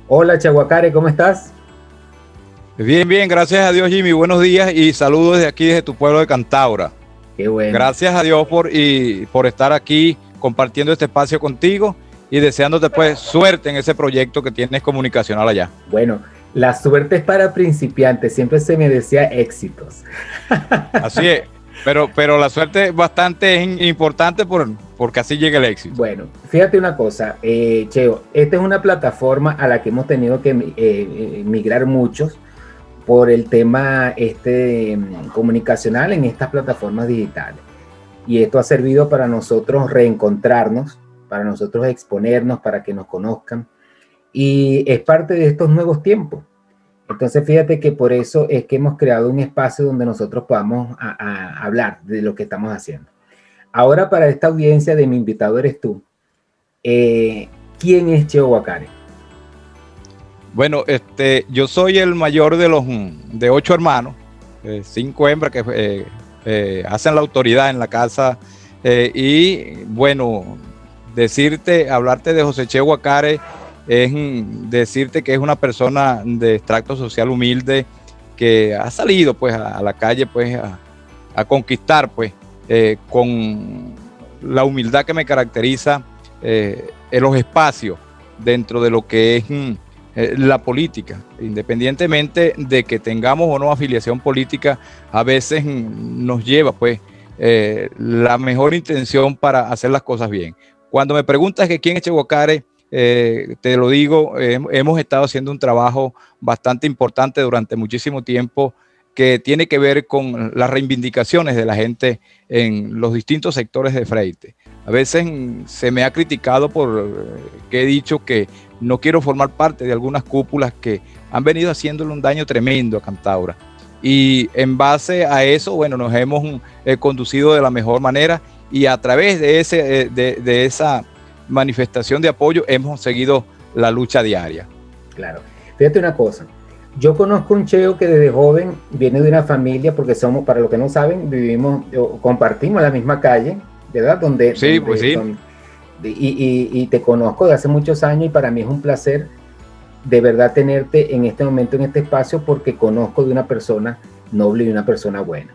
Hola Chaguacare, ¿cómo estás? Bien, bien, gracias a Dios, Jimmy. Buenos días y saludos desde aquí, desde tu pueblo de Cantaura. Qué bueno. Gracias a Dios por estar aquí compartiendo este espacio contigo y deseándote pues suerte en ese proyecto que tienes comunicacional allá. Bueno, la suerte es para principiantes, siempre se me decía éxitos. Así es, pero la suerte es bastante importante porque así llega el éxito. Bueno, fíjate una cosa, Cheo, esta es una plataforma a la que hemos tenido que migrar muchos por el tema comunicacional en estas plataformas digitales. Y esto ha servido para nosotros reencontrarnos, para nosotros exponernos, para que nos conozcan. Y es parte de estos nuevos tiempos. Entonces, fíjate que por eso es que hemos creado un espacio donde nosotros podamos hablar de lo que estamos haciendo. Ahora, para esta audiencia de mi invitado eres tú. ¿Quién es Cheo Guaccare? Bueno, yo soy el mayor de 8 hermanos, 5 hembras que hacen la autoridad en la casa. Y bueno, hablarte de José Cheo Guaccare es decirte que es una persona de extracto social humilde que ha salido pues a la calle pues a conquistar pues con la humildad que me caracteriza en los espacios dentro de lo que es la política, independientemente de que tengamos o no afiliación política, a veces nos lleva pues la mejor intención para hacer las cosas bien. Cuando me preguntas que quién es Cheo Guaccare, te lo digo, hemos estado haciendo un trabajo bastante importante durante muchísimo tiempo que tiene que ver con las reivindicaciones de la gente en los distintos sectores de Freite. A veces se me ha criticado que he dicho que no quiero formar parte de algunas cúpulas que han venido haciéndole un daño tremendo a Cantaura. Y en base a eso, bueno, nos hemos conducido de la mejor manera y a través de esa manifestación de apoyo hemos seguido la lucha diaria. Claro. Fíjate una cosa. Yo conozco un Cheo que desde joven viene de una familia, porque somos, para los que no saben, compartimos la misma calle, ¿verdad? Sí, pues sí. Y te conozco de hace muchos años y para mí es un placer de verdad tenerte en este momento, en este espacio, porque conozco de una persona noble y una persona buena.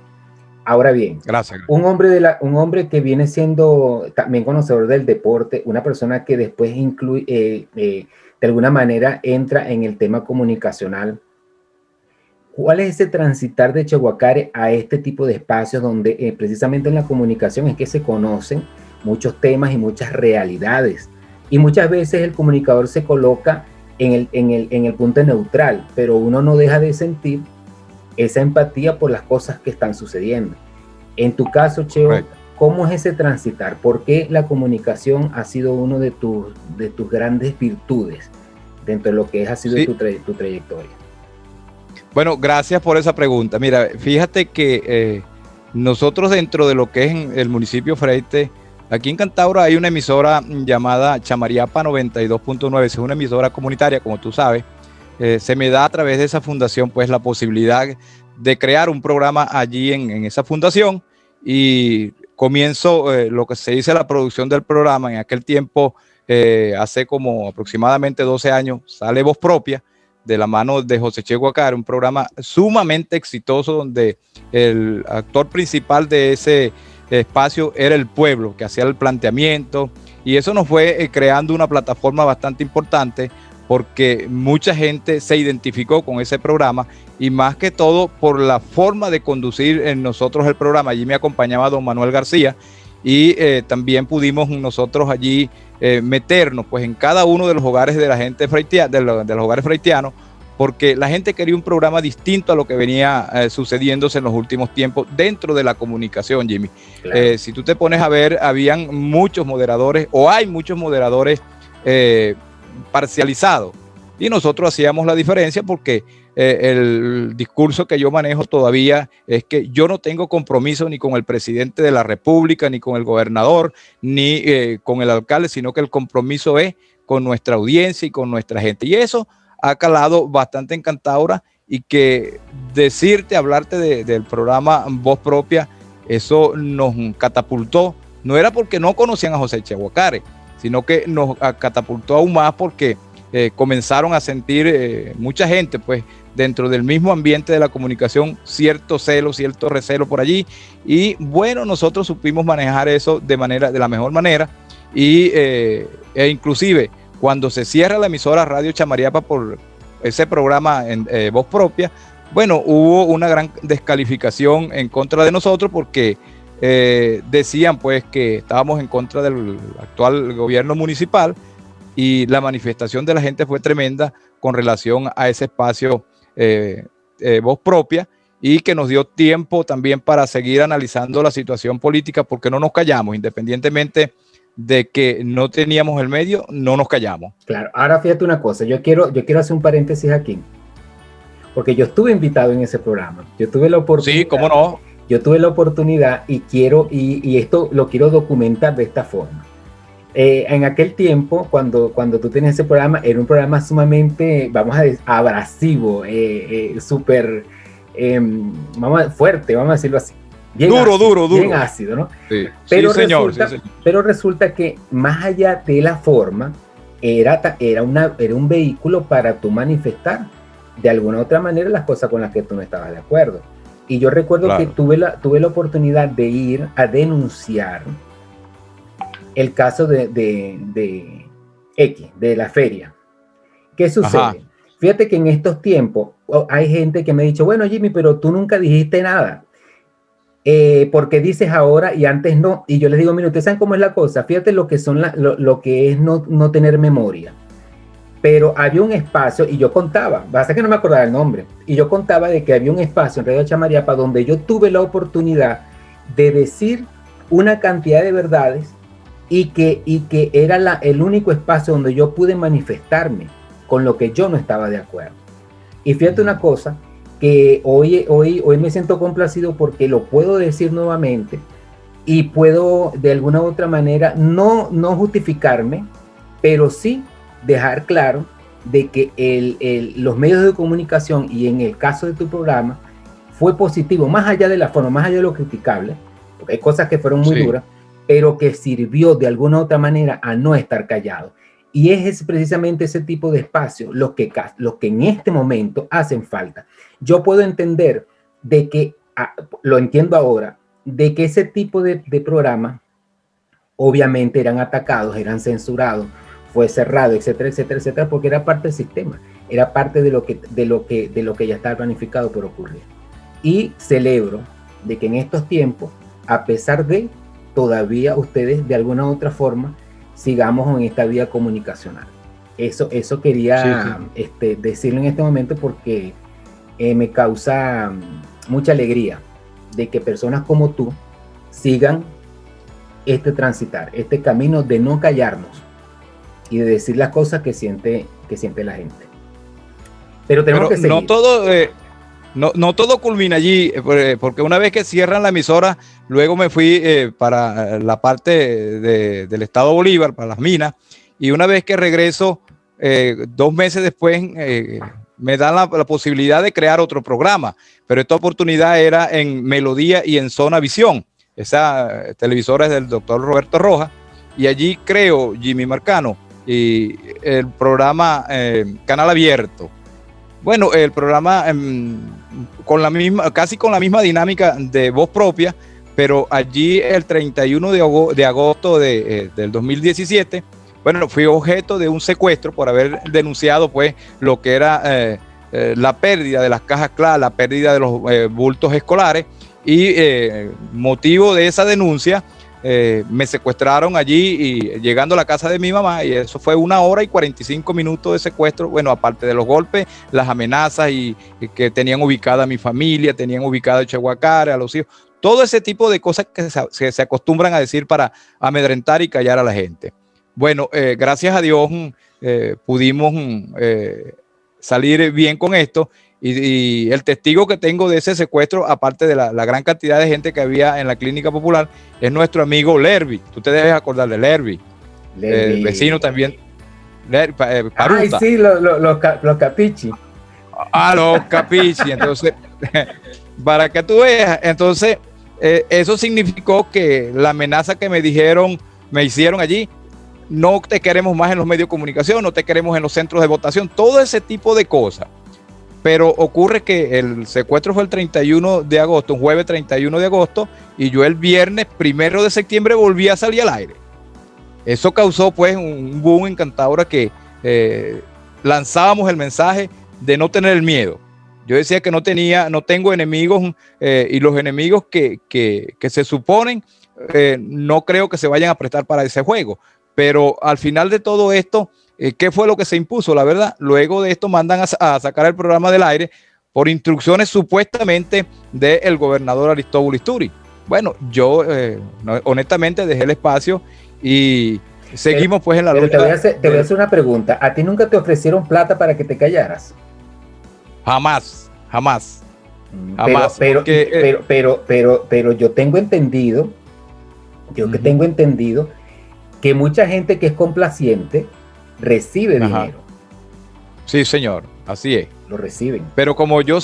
Ahora bien, gracias. Un hombre que viene siendo también conocedor del deporte, una persona que después de alguna manera entra en el tema comunicacional. ¿Cuál es ese transitar de Cheo Guaccare a este tipo de espacios donde precisamente en la comunicación es que se conocen muchos temas y muchas realidades? Y muchas veces el comunicador se coloca en el punto neutral, pero uno no deja de sentir esa empatía por las cosas que están sucediendo. En tu caso, Cheo, right, ¿cómo es ese transitar? ¿Por qué la comunicación ha sido uno de tus grandes virtudes dentro de lo que ha sido tu trayectoria? Bueno, gracias por esa pregunta. Mira, fíjate que nosotros dentro de lo que es el municipio Freite, aquí en Cantaura hay una emisora llamada Chamariapa 92.9, es una emisora comunitaria, como tú sabes. Se me da a través de esa fundación pues la posibilidad de crear un programa allí en esa fundación y comienzo lo que se dice la producción del programa. En aquel tiempo, hace como aproximadamente 12 años, sale Voz Propia, de la mano de José Cheo Guaccare, un programa sumamente exitoso donde el actor principal de ese espacio era el pueblo, que hacía el planteamiento, y eso nos fue creando una plataforma bastante importante porque mucha gente se identificó con ese programa y más que todo por la forma de conducir en nosotros el programa. Allí me acompañaba don Manuel García y también pudimos nosotros allí meternos pues en cada uno de los hogares de la gente de los hogares freitianos, porque la gente quería un programa distinto a lo que venía sucediéndose en los últimos tiempos dentro de la comunicación, Jimmy. Claro. Si tú te pones a ver, habían muchos moderadores o hay muchos moderadores parcializados y nosotros hacíamos la diferencia porque el discurso que yo manejo todavía es que yo no tengo compromiso ni con el presidente de la República, ni con el gobernador, ni con el alcalde, sino que el compromiso es con nuestra audiencia y con nuestra gente. Y eso ha calado bastante en Cantaura y que hablarte del programa Voz Propia, eso nos catapultó. No era porque no conocían a José Cheo Guaccare, sino que nos catapultó aún más porque comenzaron a sentir mucha gente, pues, dentro del mismo ambiente de la comunicación, cierto celo, cierto recelo por allí, y bueno, nosotros supimos manejar eso de la mejor manera, y inclusive cuando se cierra la emisora Radio Chamariapa por ese programa en voz propia, bueno, hubo una gran descalificación en contra de nosotros porque decían pues que estábamos en contra del actual gobierno municipal, y la manifestación de la gente fue tremenda con relación a ese espacio voz propia, y que nos dio tiempo también para seguir analizando la situación política, porque no nos callamos, independientemente de que no teníamos el medio, no nos callamos. Claro, ahora fíjate una cosa, yo quiero hacer un paréntesis aquí, porque yo estuve invitado en ese programa, yo tuve la oportunidad. Sí, cómo no. Yo tuve la oportunidad y esto lo quiero documentar de esta forma. En aquel tiempo, cuando tú tenías ese programa, era un programa sumamente, vamos a decir, abrasivo, súper fuerte, vamos a decirlo así. Bien duro, ácido, duro. Bien ácido, ¿no? Sí, pero, sí, resulta, señor. Pero resulta que más allá de la forma, era un vehículo para tú manifestar de alguna u otra manera las cosas con las que tú no estabas de acuerdo. Y yo recuerdo que tuve la oportunidad de ir a denunciar el caso de la feria. ¿Qué sucede? Ajá. Fíjate que en estos tiempos hay gente que me ha dicho, bueno, Jimmy, pero tú nunca dijiste nada. Porque dices ahora y antes no. Y yo les digo, mira, ustedes saben cómo es la cosa. Fíjate lo que son lo que es no tener memoria. Pero había un espacio, y yo contaba, basta que no me acordaba el nombre, y yo contaba de que había un espacio en Radio Chamariapa donde yo tuve la oportunidad de decir una cantidad de verdades, y que era el único espacio donde yo pude manifestarme con lo que yo no estaba de acuerdo. Y fíjate una cosa, que hoy me siento complacido porque lo puedo decir nuevamente, y puedo de alguna u otra manera no justificarme, pero sí dejar claro de que los medios de comunicación, y en el caso de tu programa, fue positivo, más allá de la forma, más allá de lo criticable, porque hay cosas que fueron muy duras, pero que sirvió de alguna u otra manera a no estar callado. Y es precisamente ese tipo de espacio los que en este momento hacen falta. Yo puedo entender de que, lo entiendo ahora, de que ese tipo de programa obviamente eran atacados, eran censurados, fue cerrado, etcétera, etcétera, etcétera, porque era parte del sistema, era parte de lo que ya estaba planificado por ocurrir. Y celebro de que en estos tiempos, a pesar de, todavía ustedes de alguna u otra forma sigamos en esta vía comunicacional. Eso quería decirlo en este momento, porque me causa mucha alegría de que personas como tú sigan transitar, este camino de no callarnos y de decir las cosas que siente la gente. Pero tenemos que seguir. No todo culmina allí, porque una vez que cierran la emisora, luego me fui para la parte del estado Bolívar, para las minas, y una vez que regreso, 2 meses después, me dan la posibilidad de crear otro programa, pero esta oportunidad era en Melodía y en Zona Visión. Esa televisora es del doctor Roberto Rojas, y allí creo, Jimmy Marcano, y el programa Canal Abierto. Bueno, el programa casi con la misma dinámica de voz propia, pero allí el 31 de agosto del 2017, bueno, fui objeto de un secuestro por haber denunciado pues lo que era la pérdida de las cajas claras, la pérdida de los bultos escolares, y motivo de esa denuncia me secuestraron allí, y llegando a la casa de mi mamá, y eso fue 1 hora y 45 minutos de secuestro. Bueno, aparte de los golpes, las amenazas, y que tenían ubicada a mi familia, tenían ubicada a Chehuacare, a los hijos, todo ese tipo de cosas que se acostumbran a decir para amedrentar y callar a la gente. Bueno, gracias a Dios pudimos salir bien con esto. Y el testigo que tengo de ese secuestro, aparte de la gran cantidad de gente que había en la clínica popular, es nuestro amigo Lerby. Tú te debes acordar de Lerby. Vecino también. Paruta. Ay, sí, los capichi. Los capichi. Entonces, para que tú veas, entonces, eso significó que la amenaza que me hicieron allí, no te queremos más en los medios de comunicación, no te queremos en los centros de votación, todo ese tipo de cosas. Pero ocurre que el secuestro fue el 31 de agosto, un jueves 31 de agosto, y yo el viernes 1 de septiembre volví a salir al aire. Eso causó pues un boom encantador, que lanzábamos el mensaje de no tener el miedo. Yo decía que no tengo enemigos, y los enemigos que se suponen, no creo que se vayan a prestar para ese juego. Pero al final de todo esto, ¿qué fue lo que se impuso? La verdad, luego de esto mandan a sacar el programa del aire por instrucciones supuestamente del gobernador Aristóbulo Isturi. Bueno, yo honestamente dejé el espacio y seguimos pues en la lucha. Te voy a hacer una pregunta. ¿A ti nunca te ofrecieron plata para que te callaras? Jamás. Pero yo tengo entendido, que mucha gente que es complaciente recibe dinero. Sí, señor, así es. Lo reciben. Pero como yo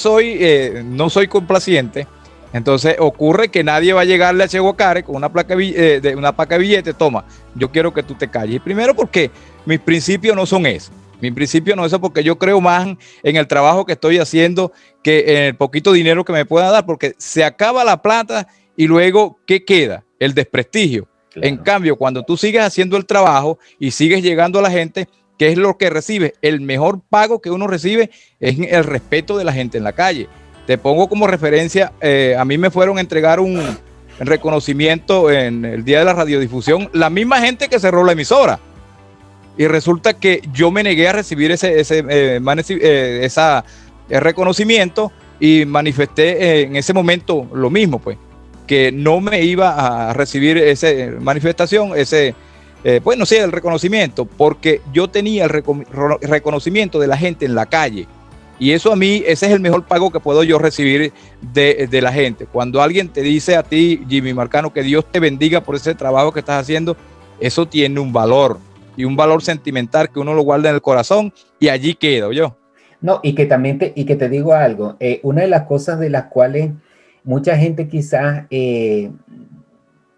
no soy complaciente, entonces ocurre que nadie va a llegarle a Chehuacare con una placa de billete. Toma, yo quiero que tú te calles. Y primero porque mis principios no son esos. Mi principio no es eso, porque yo creo más en el trabajo que estoy haciendo que en el poquito dinero que me pueda dar, porque se acaba la plata y luego, ¿qué queda? El desprestigio. Claro. En cambio, cuando tú sigues haciendo el trabajo y sigues llegando a la gente, ¿qué es lo que recibes? El mejor pago que uno recibe es el respeto de la gente en la calle. Te pongo como referencia, a mí me fueron a entregar un reconocimiento en el Día de la Radiodifusión, la misma gente que cerró la emisora. Y resulta que yo me negué a recibir ese reconocimiento, y manifesté en ese momento lo mismo, pues, que no me iba a recibir esa manifestación, el reconocimiento, porque yo tenía el reconocimiento de la gente en la calle. Y eso a mí, ese es el mejor pago que puedo yo recibir de la gente. Cuando alguien te dice a ti, Jimmy Marcano, que Dios te bendiga por ese trabajo que estás haciendo, eso tiene un valor. Y un valor sentimental que uno lo guarda en el corazón, y allí quedo yo. No, y que te digo algo, una de las cosas de las cuales mucha gente quizás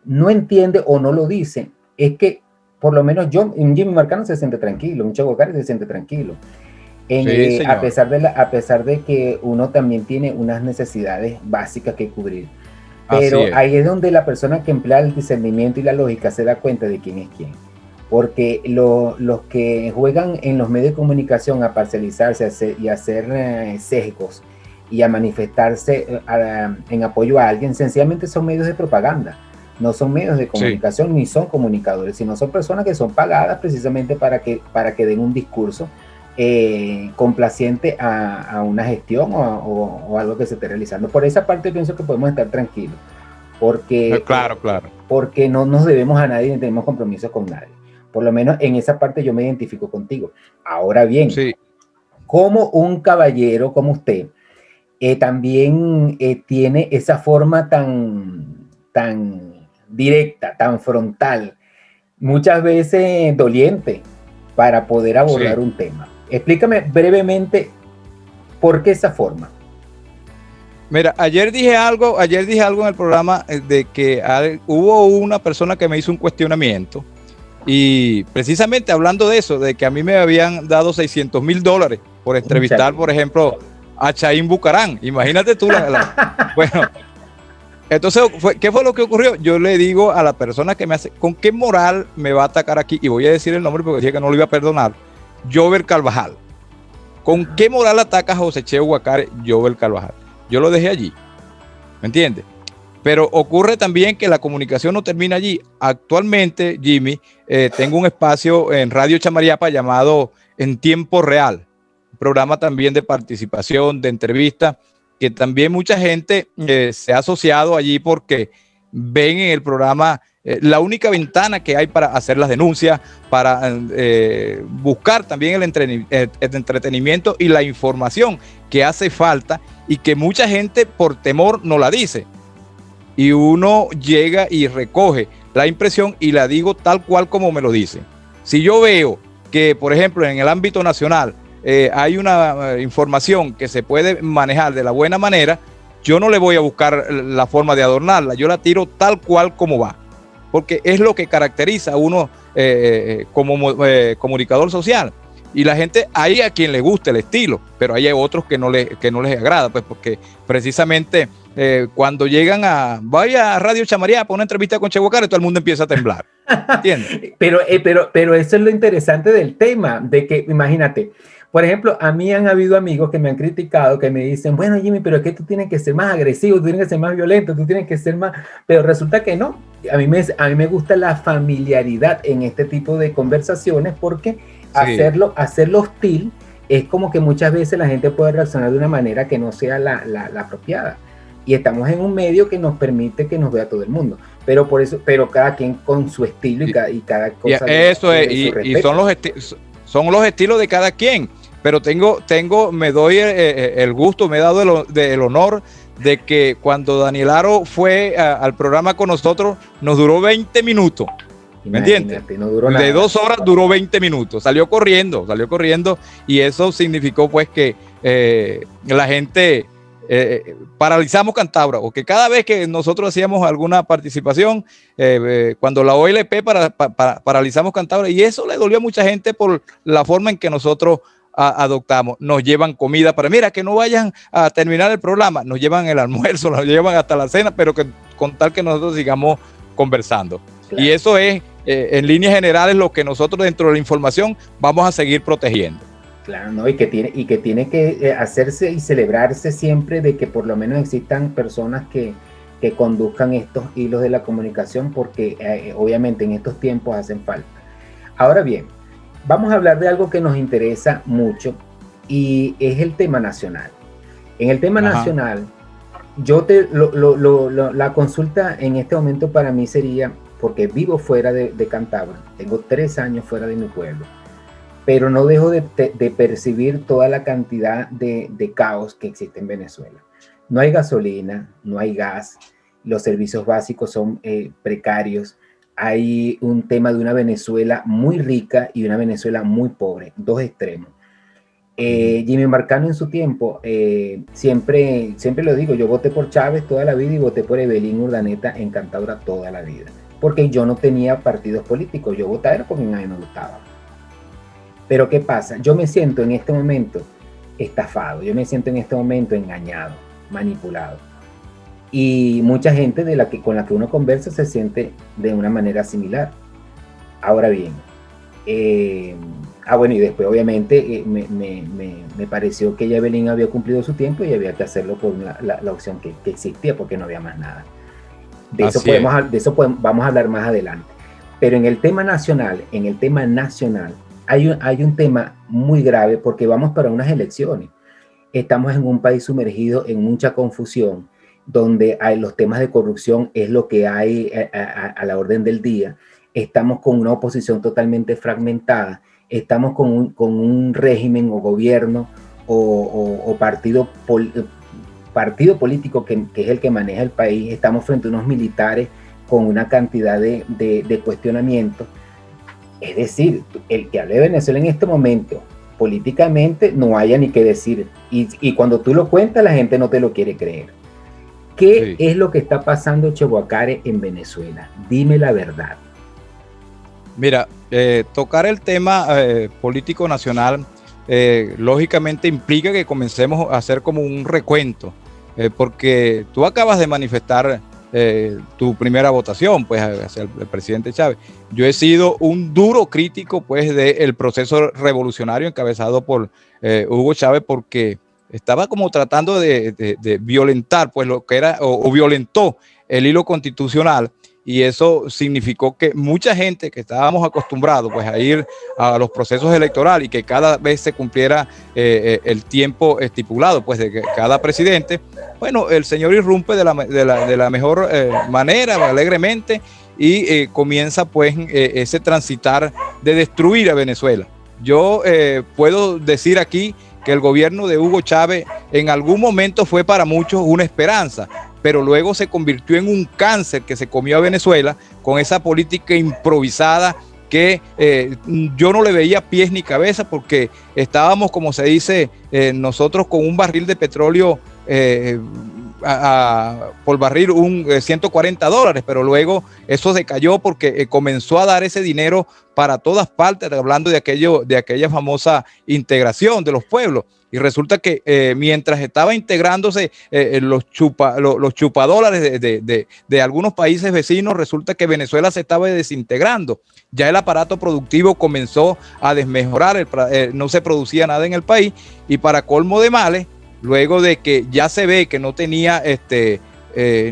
no entiende o no lo dice, es que por lo menos en Jimmy Marcano se siente tranquilo, en Chehuacare se siente tranquilo. Sí, a pesar de que uno también tiene unas necesidades básicas que cubrir. Pero ahí es donde la persona que emplea el discernimiento y la lógica se da cuenta de quién es quién. Porque los que juegan en los medios de comunicación a parcializarse y a hacer sesgos y a manifestarse en apoyo a alguien, sencillamente son medios de propaganda, no son medios de comunicación, ni son comunicadores, sino son personas que son pagadas precisamente para que den un discurso complaciente a una gestión o algo que se esté realizando. Por esa parte pienso que podemos estar tranquilos, porque, porque no nos debemos a nadie ni tenemos compromisos con nadie. Por lo menos en esa parte yo me identifico contigo. Ahora bien, como un caballero como usted, también tiene esa forma tan directa, tan frontal, muchas veces doliente, para poder abordar un tema. Explícame brevemente por qué esa forma. Mira, ayer dije algo en el programa de que hubo una persona que me hizo un cuestionamiento. Y precisamente hablando de eso, de que a mí me habían dado $600,000 por entrevistar, por ejemplo, a Chaim Bucarán. Imagínate tú. Bueno, entonces, ¿qué fue lo que ocurrió? Yo le digo a la persona que me hace, ¿con qué moral me va a atacar aquí? Y voy a decir el nombre porque dije que no lo iba a perdonar. Jover Carvajal. ¿Con qué moral ataca a José Cheo Guacare Jover Carvajal? Yo lo dejé allí. ¿Me entiendes? Pero ocurre también que la comunicación no termina allí. Actualmente, Jimmy, tengo un espacio en Radio Chamariapa llamado En Tiempo Real, un programa también de participación, de entrevista, que también mucha gente se ha asociado allí porque ven en el programa la única ventana que hay para hacer las denuncias, para buscar también el entretenimiento y la información que hace falta y que mucha gente por temor no la dice. Y uno llega y recoge la impresión y la digo tal cual como me lo dicen. Si yo veo que, por ejemplo, en el ámbito nacional hay una información que se puede manejar de la buena manera, yo no le voy a buscar la forma de adornarla, yo la tiro tal cual como va, porque es lo que caracteriza a uno como comunicador social. Y la gente, hay a quien le gusta el estilo, pero hay otros que no les agrada, pues porque precisamente cuando llegan vaya a Radio Chamaría para una entrevista con Che Guacara, todo el mundo empieza a temblar. ¿Entiendes? Pero eso es lo interesante del tema, de que imagínate, por ejemplo, a mí han habido amigos que me han criticado, que me dicen, bueno, Jimmy, pero es que tú tienes que ser más agresivo, tú tienes que ser más violento, tú tienes que ser más, pero resulta que no. A mí me gusta la familiaridad en este tipo de conversaciones porque sí, hacerlo hostil es como que muchas veces la gente puede reaccionar de una manera que no sea la apropiada. Y estamos en un medio que nos permite que nos vea todo el mundo. Pero por eso, pero cada quien con su estilo y cada cosa. Eso es, y son los estilos de cada quien. Pero me doy el gusto, me he dado el honor de que cuando Daniel Aro fue al programa con nosotros, nos duró 20 minutos. ¿Me entiendes? No duró nada. De 2 horas duró 20 minutos. Salió corriendo. Y eso significó pues que la gente paralizamos Cantabria, o que cada vez que nosotros hacíamos alguna participación, cuando la OLP paralizamos Cantabria, y eso le dolió a mucha gente por la forma en que nosotros adoptamos. Nos llevan comida para, mira, que no vayan a terminar el programa, nos llevan el almuerzo, nos llevan hasta la cena, pero que con tal que nosotros sigamos conversando. Claro. Y eso es, en líneas generales, lo que nosotros dentro de la información vamos a seguir protegiendo. Claro, ¿no? Y que tiene que hacerse y celebrarse siempre de que por lo menos existan personas que conduzcan estos hilos de la comunicación, porque obviamente en estos tiempos hacen falta. Ahora bien, vamos a hablar de algo que nos interesa mucho y es el tema nacional. En el tema nacional, la consulta en este momento para mí sería, porque vivo fuera de Cantabria, tengo 3 años fuera de mi pueblo, pero no dejo de percibir toda la cantidad de caos que existe en Venezuela. No hay gasolina, no hay gas, los servicios básicos son precarios, hay un tema de una Venezuela muy rica y una Venezuela muy pobre, 2 extremos. Jimmy Marcano en su tiempo, siempre lo digo, yo voté por Chávez toda la vida y voté por Evelyn Urdaneta en Cantabria toda la vida, porque yo no tenía partidos políticos, yo votaba porque nadie me gustaba. Pero ¿qué pasa? Yo me siento en este momento estafado, yo me siento en este momento engañado, manipulado. Y mucha gente con la que uno conversa se siente de una manera similar. Ahora bien, bueno, y después obviamente me pareció que ya Evelyn había cumplido su tiempo y había que hacerlo por la opción que existía, porque no había más nada. De eso vamos a hablar más adelante. Pero en el tema nacional, hay un tema muy grave porque vamos para unas elecciones. Estamos en un país sumergido en mucha confusión, donde los temas de corrupción es lo que hay a la orden del día. Estamos con una oposición totalmente fragmentada. Estamos con un régimen o gobierno o partido político que es el que maneja el país. Estamos frente a unos militares con una cantidad de cuestionamientos. Es decir, el que hable de Venezuela en este momento, políticamente, no haya ni qué decir. Y cuando tú lo cuentas, la gente no te lo quiere creer. ¿Qué es lo que está pasando, Che Guacara, en Venezuela? Dime la verdad. Mira, tocar el tema político nacional, lógicamente implica que comencemos a hacer como un recuento, porque tú acabas de manifestar tu primera votación pues hacia el presidente Chávez. Yo he sido un duro crítico pues del proceso revolucionario encabezado por Hugo Chávez, porque estaba como tratando de violentar pues lo que era o violentó el hilo constitucional, y eso significó que mucha gente que estábamos acostumbrados pues a ir a los procesos electorales y que cada vez se cumpliera el tiempo estipulado pues de cada presidente, bueno, el señor irrumpe de la mejor manera, alegremente, y comienza pues ese transitar de destruir a Venezuela. Yo puedo decir aquí que el gobierno de Hugo Chávez en algún momento fue para muchos una esperanza, pero luego se convirtió en un cáncer que se comió a Venezuela con esa política improvisada que yo no le veía pies ni cabeza, porque estábamos, como se dice, nosotros con un barril de petróleo por barril un $140, pero luego eso se cayó porque comenzó a dar ese dinero para todas partes, hablando de aquella famosa integración de los pueblos. Y resulta que mientras estaba integrándose los chupadólares de algunos países vecinos, resulta que Venezuela se estaba desintegrando. Ya el aparato productivo comenzó a desmejorar, no se producía nada en el país, y para colmo de males, luego de que ya se ve que no tenía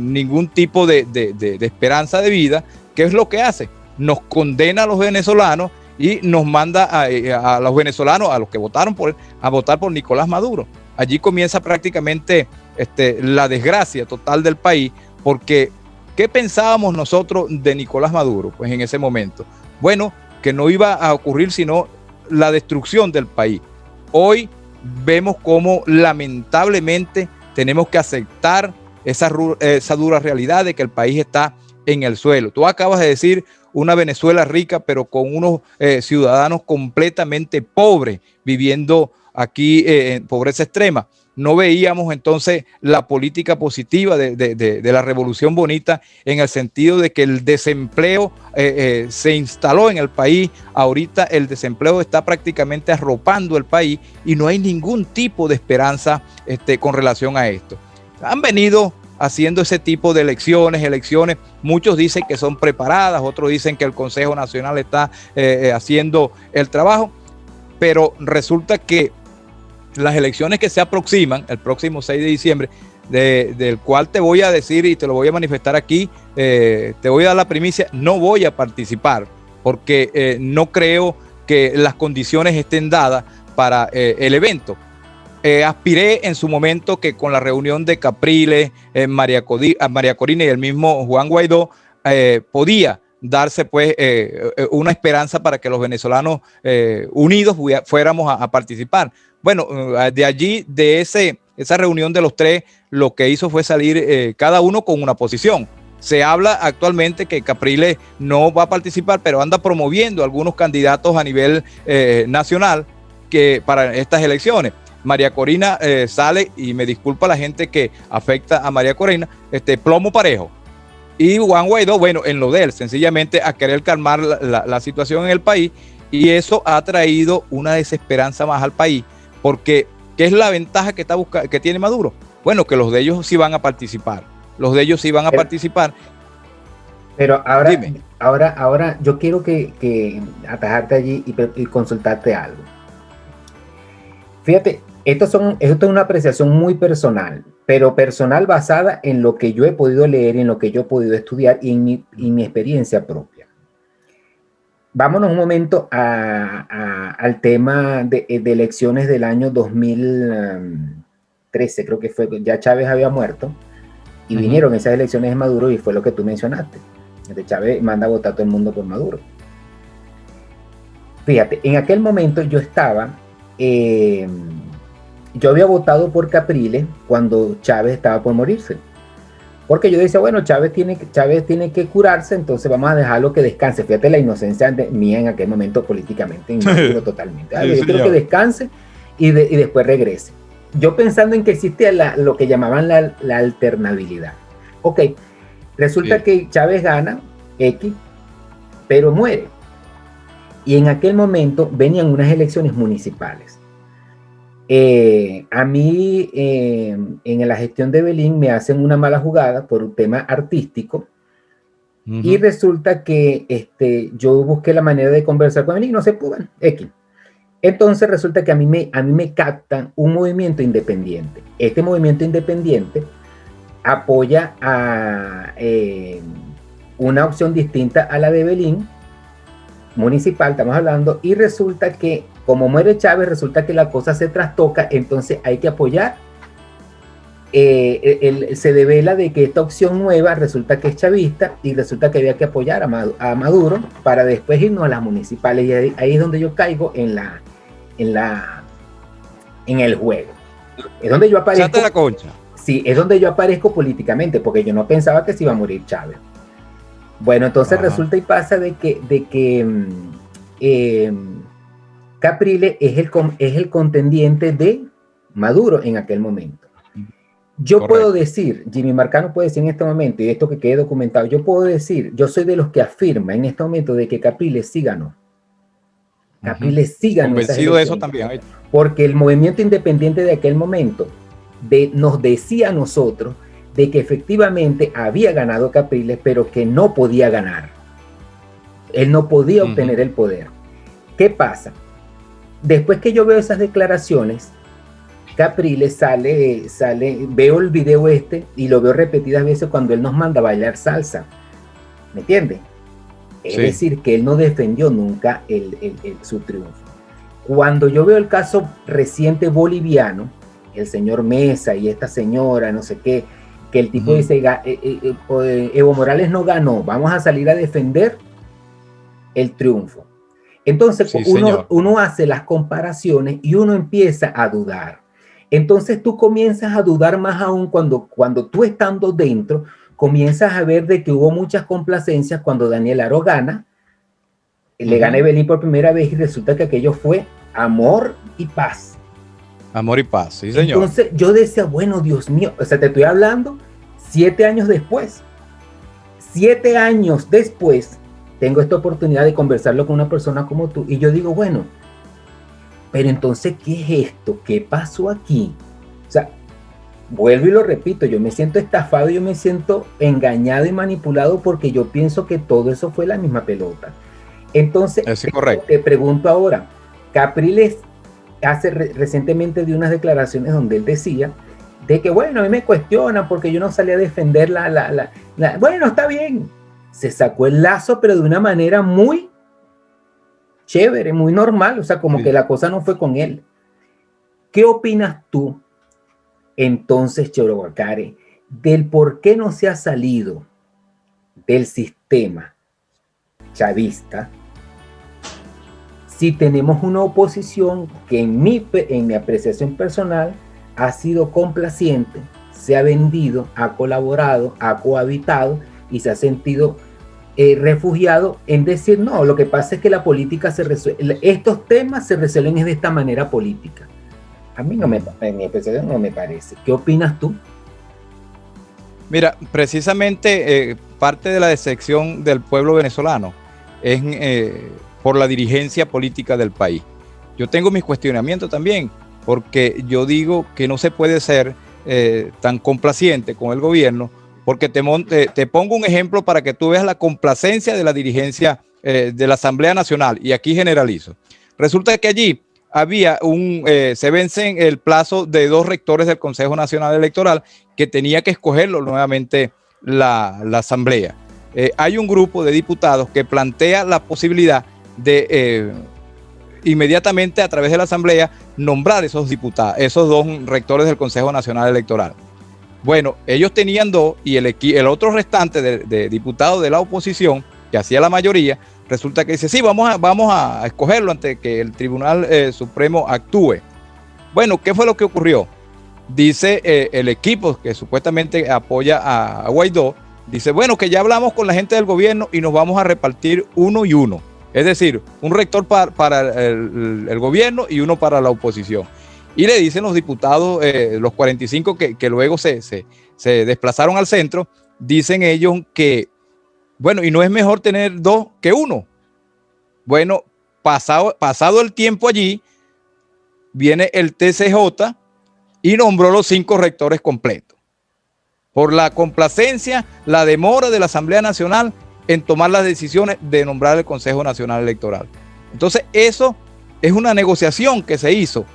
ningún tipo de esperanza de vida, ¿qué es lo que hace? Nos condena a los venezolanos y nos manda a los venezolanos, a los que votaron por él, a votar por Nicolás Maduro. Allí comienza prácticamente la desgracia total del país, porque ¿qué pensábamos nosotros de Nicolás Maduro? Pues en ese momento, bueno, que no iba a ocurrir sino la destrucción del país. Hoy vemos cómo lamentablemente tenemos que aceptar esa dura realidad de que el país está en el suelo. Tú acabas de decir una Venezuela rica, pero con unos ciudadanos completamente pobres, viviendo aquí en pobreza extrema. No veíamos entonces la política positiva de la Revolución Bonita, en el sentido de que el desempleo se instaló en el país. Ahorita el desempleo está prácticamente arropando el país y no hay ningún tipo de esperanza con relación a esto. Han venido haciendo ese tipo de elecciones, muchos dicen que son preparadas, otros dicen que el Consejo Nacional está haciendo el trabajo, pero resulta que las elecciones que se aproximan, el próximo 6 de diciembre, del cual te voy a decir y te lo voy a manifestar aquí, te voy a dar la primicia, no voy a participar, porque no creo que las condiciones estén dadas para el evento. Aspiré en su momento que con la reunión de Capriles, María Corina y el mismo Juan Guaidó podía darse pues una esperanza para que los venezolanos unidos fuéramos a participar. Bueno, de allí, esa reunión de los tres, lo que hizo fue salir cada uno con una posición. Se habla actualmente que Capriles no va a participar, pero anda promoviendo algunos candidatos a nivel nacional para estas elecciones. María Corina sale, y me disculpa la gente que afecta a María Corina, plomo parejo. Y Juan Guaidó, bueno, en lo de él, sencillamente a querer calmar la situación en el país, y eso ha traído una desesperanza más al país, porque ¿qué es la ventaja que tiene Maduro? Bueno, que los de ellos sí van a participar, participar. Pero ahora yo quiero que atajarte allí y consultarte algo. Fíjate, esto es una apreciación muy personal, pero personal basada en lo que yo he podido leer, en lo que yo he podido estudiar y en mi experiencia propia. Vámonos un momento al tema de elecciones del año 2013, creo que fue, ya Chávez había muerto, y vinieron esas elecciones de Maduro, y fue lo que tú mencionaste. Chávez manda a votar a todo el mundo por Maduro. Fíjate, en aquel momento yo estaba... yo había votado por Capriles cuando Chávez estaba por morirse, porque yo decía, bueno, Chávez tiene que curarse, entonces vamos a dejarlo que descanse. Fíjate la inocencia mía en aquel momento políticamente, inmaduro totalmente. Yo quiero que descanse y después regrese. Yo pensando en que existía lo que llamaban la alternabilidad. Ok, resulta que Chávez gana X, pero muere. Y en aquel momento venían unas elecciones municipales. A mí, en la gestión de Belín, me hacen una mala jugada por un tema artístico. Y resulta que yo busqué la manera de conversar con Belín y no se pudo. X. Entonces resulta que a mí me captan un movimiento independiente. Este movimiento independiente apoya a una opción distinta a la de Belín, municipal, estamos hablando, y resulta que como muere Chávez, resulta que la cosa se trastoca, entonces hay que apoyar. Se devela de que esta opción nueva resulta que es chavista, y resulta que había que apoyar a Maduro para después irnos a las municipales, y ahí es donde yo caigo en el juego. Es donde yo aparezco. La concha. Sí, es donde yo aparezco políticamente, porque yo no pensaba que se iba a morir Chávez. Bueno, entonces resulta y pasa de que Capriles es el contendiente de Maduro en aquel momento. Yo Correcto. puedo decir, Jimmy Marcano puede decir en este momento, y esto que quede documentado, yo puedo decir, yo soy de los que afirma en este momento de que Capriles sí ganó. Capriles sí ganó esas Convencido de eso elecciones. también. Porque el movimiento independiente de aquel momento nos decía a nosotros de que efectivamente había ganado Capriles, pero que no podía ganar. Él no podía obtener el poder. ¿Qué pasa? Después que yo veo esas declaraciones, Capriles sale, veo el video y lo veo repetidas veces cuando él nos manda a bailar salsa. ¿Me entiendes? Es decir, que él no defendió nunca su triunfo. Cuando yo veo el caso reciente boliviano, el señor Mesa y esta señora, no sé qué, que el tipo dice, Evo Morales no ganó, vamos a salir a defender el triunfo. Entonces uno hace las comparaciones y uno empieza a dudar. Entonces tú comienzas a dudar más aún cuando tú estando dentro, comienzas a ver de que hubo muchas complacencias cuando Daniel Aro gana, le gana a Evelyn por primera vez y resulta que aquello fue amor y paz. Amor y paz, sí, señor. Entonces yo decía, bueno, Dios mío, o sea, te estoy hablando 7 años después. 7 años después, tengo esta oportunidad de conversarlo con una persona como tú y yo digo, bueno, pero entonces, ¿qué es esto? ¿Qué pasó aquí? O sea, vuelvo y lo repito, yo me siento estafado, yo me siento engañado y manipulado porque yo pienso que todo eso fue la misma pelota. Entonces, te pregunto ahora, Capriles recientemente dio unas declaraciones donde él decía de que, bueno, a mí me cuestionan porque yo no salí a defender bueno, está bien. Se sacó el lazo, pero de una manera muy chévere, muy normal, o sea, como que la cosa no fue con él. ¿Qué opinas tú, entonces, Choro Guaccare, del por qué no se ha salido del sistema chavista si tenemos una oposición que en mi apreciación personal ha sido complaciente, se ha vendido, ha colaborado, ha cohabitado y se ha sentido refugiado en decir, no, lo que pasa es que la política estos temas se resuelven de esta manera política? A mí no en mi apreciación no me parece. ¿Qué opinas tú? Mira, precisamente parte de la decepción del pueblo venezolano es por la dirigencia política del país. Yo tengo mis cuestionamientos también, porque yo digo que no se puede ser tan complaciente con el gobierno, porque te pongo un ejemplo para que tú veas la complacencia de la dirigencia de la Asamblea Nacional, y aquí generalizo. Resulta que allí había se vence el plazo de 2 rectores del Consejo Nacional Electoral que tenía que escogerlo nuevamente la Asamblea. Hay un grupo de diputados que plantea la posibilidad de inmediatamente a través de la Asamblea nombrar esos diputados, esos 2 rectores del Consejo Nacional Electoral. Bueno, ellos tenían 2 y el otro restante de diputados de la oposición, que hacía la mayoría, resulta que dice, sí, vamos a escogerlo antes que el Tribunal Supremo actúe. Bueno, ¿qué fue lo que ocurrió? Dice el equipo que supuestamente apoya a Guaidó, dice, bueno, que ya hablamos con la gente del gobierno y nos vamos a repartir 1 y 1. Es decir, un rector para el gobierno y 1 para la oposición. Y le dicen los diputados, los 45 que luego se desplazaron al centro, dicen ellos que, bueno, y no es mejor tener 2 que 1. Bueno, pasado el tiempo allí, viene el TCJ y nombró los 5 rectores completos. Por la complacencia, la demora de la Asamblea Nacional en tomar las decisiones de nombrar el Consejo Nacional Electoral. Entonces, eso es una negociación que se hizo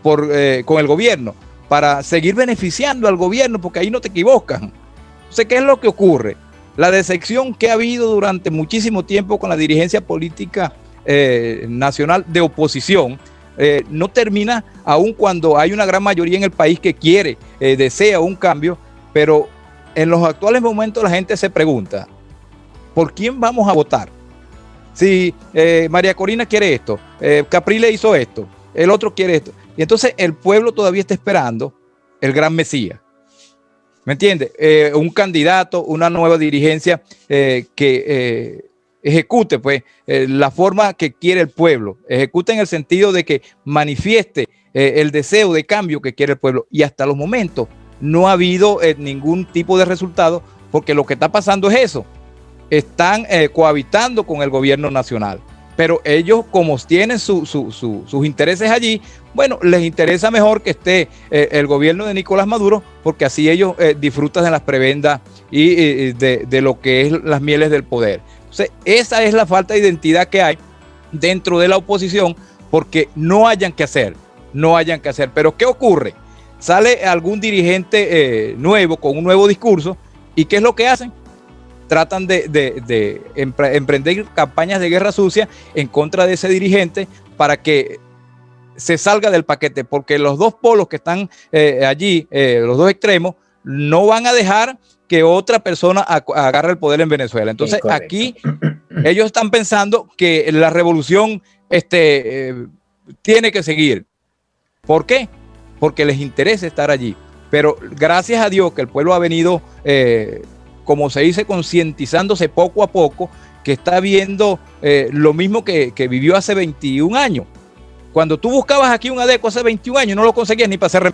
con el gobierno para seguir beneficiando al gobierno, porque ahí no te equivocas. Entonces, ¿qué es lo que ocurre? La decepción que ha habido durante muchísimo tiempo con la dirigencia política nacional de oposición no termina aún cuando hay una gran mayoría en el país que quiere, desea un cambio, pero en los actuales momentos la gente se pregunta, ¿por quién vamos a votar? Si María Corina quiere esto, Capriles hizo esto, el otro quiere esto. Y entonces el pueblo todavía está esperando el gran Mesías. ¿Me entiendes? Un candidato, una nueva dirigencia que ejecute pues, la forma que quiere el pueblo. Ejecute en el sentido de que manifieste el deseo de cambio que quiere el pueblo. Y hasta los momentos no ha habido ningún tipo de resultado, porque lo que está pasando es eso. Están cohabitando con el gobierno nacional. Pero ellos, como tienen sus intereses allí, bueno, les interesa mejor que esté el gobierno de Nicolás Maduro, porque así ellos disfrutan de las prebendas y de lo que es las mieles del poder. Entonces, esa es la falta de identidad que hay dentro de la oposición, porque no hayan que hacer. Pero ¿qué ocurre? Sale algún dirigente nuevo con un nuevo discurso, ¿y qué es lo que hacen? Tratan de emprender campañas de guerra sucia en contra de ese dirigente para que se salga del paquete, porque los dos polos que están allí, los dos extremos, no van a dejar que otra persona agarre el poder en Venezuela. Entonces, aquí ellos están pensando que la revolución tiene que seguir. ¿Por qué? Porque les interesa estar allí. Pero gracias a Dios que el pueblo ha venido, como se dice, concientizándose poco a poco, que está viendo lo mismo que vivió hace 21 años. Cuando tú buscabas aquí un adeco hace 21 años, no lo conseguías ni para hacer